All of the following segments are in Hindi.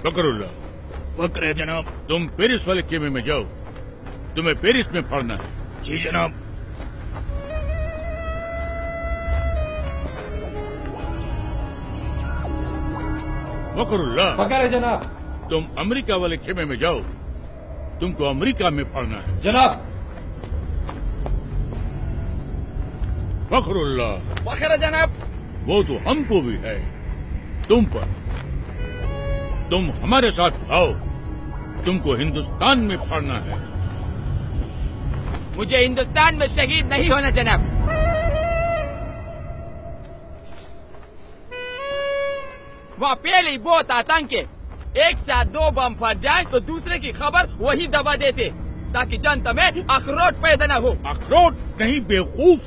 फकरुल्लाह। फक्र है जनाब। तुम पेरिस वाले खेमे में जाओ, तुम्हें पेरिस में पढ़ना है। जी जनाब। फकरुल्लाह। फक्र है जनाब। तुम अमेरिका वाले खेमे में जाओ, तुमको अमेरिका में पढ़ना है। जनाब। फखरुल्लाह। फखर है जनाब। वो तो हमको भी है, तुम पर। तुम हमारे साथ आओ, तुमको हिंदुस्तान में पढ़ना है। मुझे हिंदुस्तान में शहीद नहीं होना जनाब। वहाँ पहले ही बहुत आतंक है। एक साथ 2 बम फट जाए तो दूसरे की खबर वही दबा देते, ताकि जनता में अखरोट पैदा न हो। अखरोट नहीं बेवकूफ,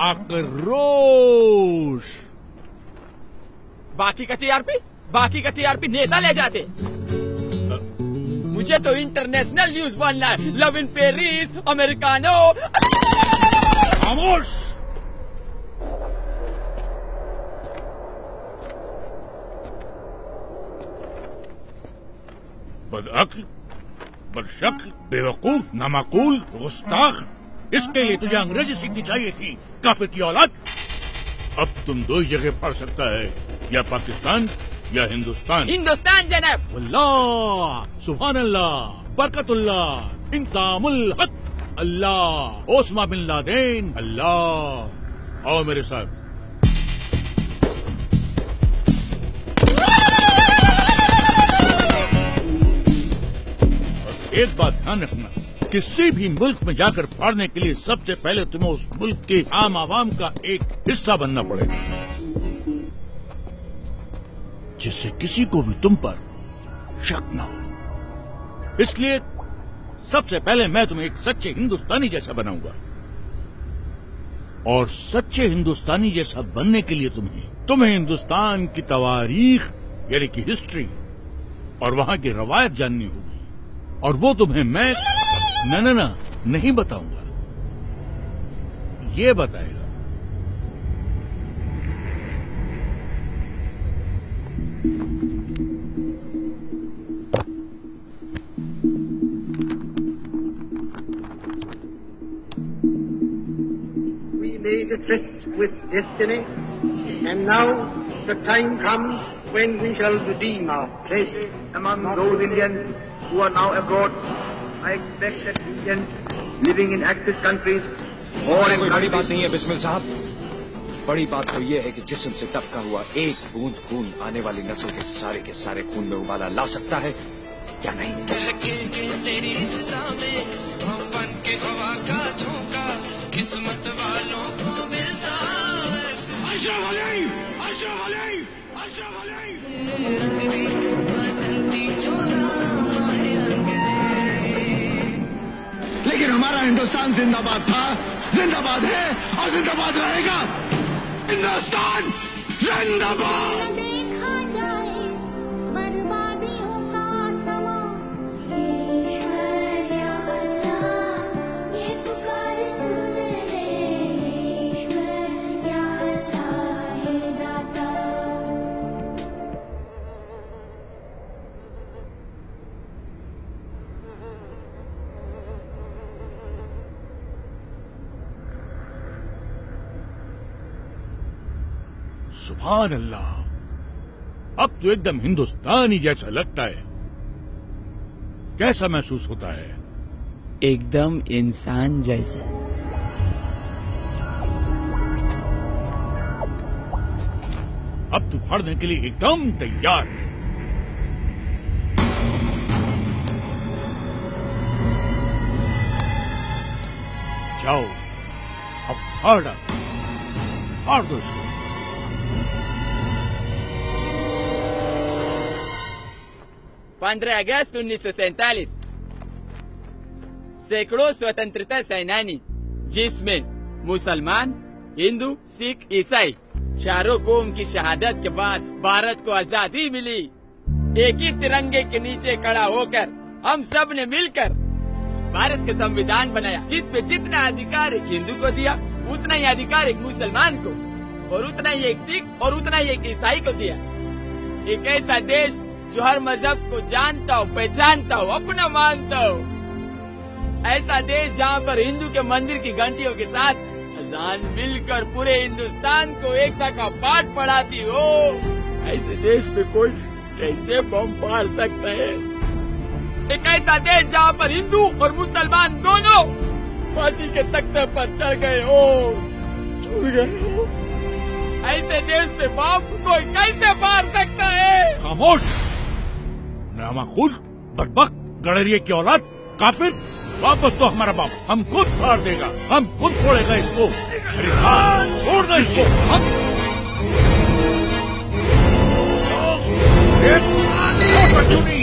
आक्रोश। बाकी का टीआरपी नेता ले जाते। मुझे तो इंटरनेशनल न्यूज बनना है। Love in Paris, americano. खामोश। बदअक्ल, बदशक्ल, बेवकूफ, नामाकूल, गुस्ताख। इसके लिए तुझे अंग्रेजी सीखनी चाहिए थी, काफिर की औलाद। अब तुम 2 ही जगह पढ़ सकता है, या पाकिस्तान या हिंदुस्तान। हिंदुस्तान जनाब। अल्लाह, सुभान अल्लाह, बरकतुल्लाह, इंतामुल हक, अल्लाह, ओस्मा बिन लादेन, अल्लाह। आओ मेरे साथ। एक बात ध्यान रखना, किसी भी मुल्क में जाकर पढ़ने के लिए सबसे पहले तुम्हें उस मुल्क के आम आवाम का एक हिस्सा बनना पड़ेगा, जिससे किसी को भी तुम पर शक न हो। इसलिए सबसे पहले मैं तुम्हें एक सच्चे हिंदुस्तानी जैसा बनाऊंगा, और सच्चे हिंदुस्तानी जैसा बनने के लिए तुम्हें हिंदुस्तान की तवारीख यानी कि हिस्ट्री और वहां की रवायत जाननी होगी, और वो तुम्हें मैं न नहीं बताऊंगा, ये बताएगा। We made a tryst with destiny, and now the time comes when we shall redeem our pledge. Among those Indians who are now abroad, I expect that Indians living in Axis countries or in बड़ी बात नहीं है बिस्मिल साहब। बड़ी बात तो ये है कि जिस्म से टपका हुआ एक बूंद खून आने वाली नस्ल के सारे खून में उबाला ला सकता है या नहीं। तेरी फिजा में हम बन के हवा का झोंका, किस्मत वालों को मिलता लेकिन हमारा हिंदुस्तान जिंदाबाद था, जिंदाबाद है और जिंदाबाद रहेगा। हिंदुस्तान जिंदाबाद। देखा जाए बर्बादियों का समा, ईश्वर या अल्लाह ये पुकार सुन ले, ईश्वर या अल्लाह हे दाता। सुभान अल्लाह, अब तो एकदम हिंदुस्तानी जैसा लगता है। कैसा महसूस होता है? एकदम इंसान जैसा। अब तू पढ़ने के लिए एकदम तैयार है। जाओ, अब फाड़ दो इसको। 15 अगस्त 1947 सैकड़ों स्वतंत्रता सेनानी, जिसमें मुसलमान, हिंदू, सिख, ईसाई चारों कौम की शहादत के बाद भारत को आजादी मिली। एक ही तिरंगे के नीचे खड़ा होकर हम सब ने मिलकर भारत का संविधान बनाया, जिसमें जितना अधिकार एक हिंदू को दिया, उतना ही अधिकार एक मुसलमान को, और उतना ही एक सिख और उतना ही एक ईसाई को दिया। एक ऐसा देश जो हर मजहब को जानता हो, पहचानता हो, अपना मानता हो। ऐसा देश जहाँ पर हिंदू के मंदिर की घंटियों के साथ अजान मिलकर पूरे हिंदुस्तान को एकता का पाठ पढ़ाती हो। ऐसे देश में कोई कैसे बम फाड़ सकता है? एक ऐसा देश जहाँ पर हिंदू और मुसलमान दोनों फांसी के तख्ते पर चढ़ गए हो, झूल गए हो। ऐसे देश पे बम कोई कैसे फाड़ सकता है? खामोश, नामाकुल, बदबख्त, गड़रिये की औलाद, काफिर, वापस तो हमारा बाप, हम खुद फाड़ देगा, हम खुद फोड़ेगा इसको। अरे हाँ, छोड़ दो इसको। क्यों नहीं?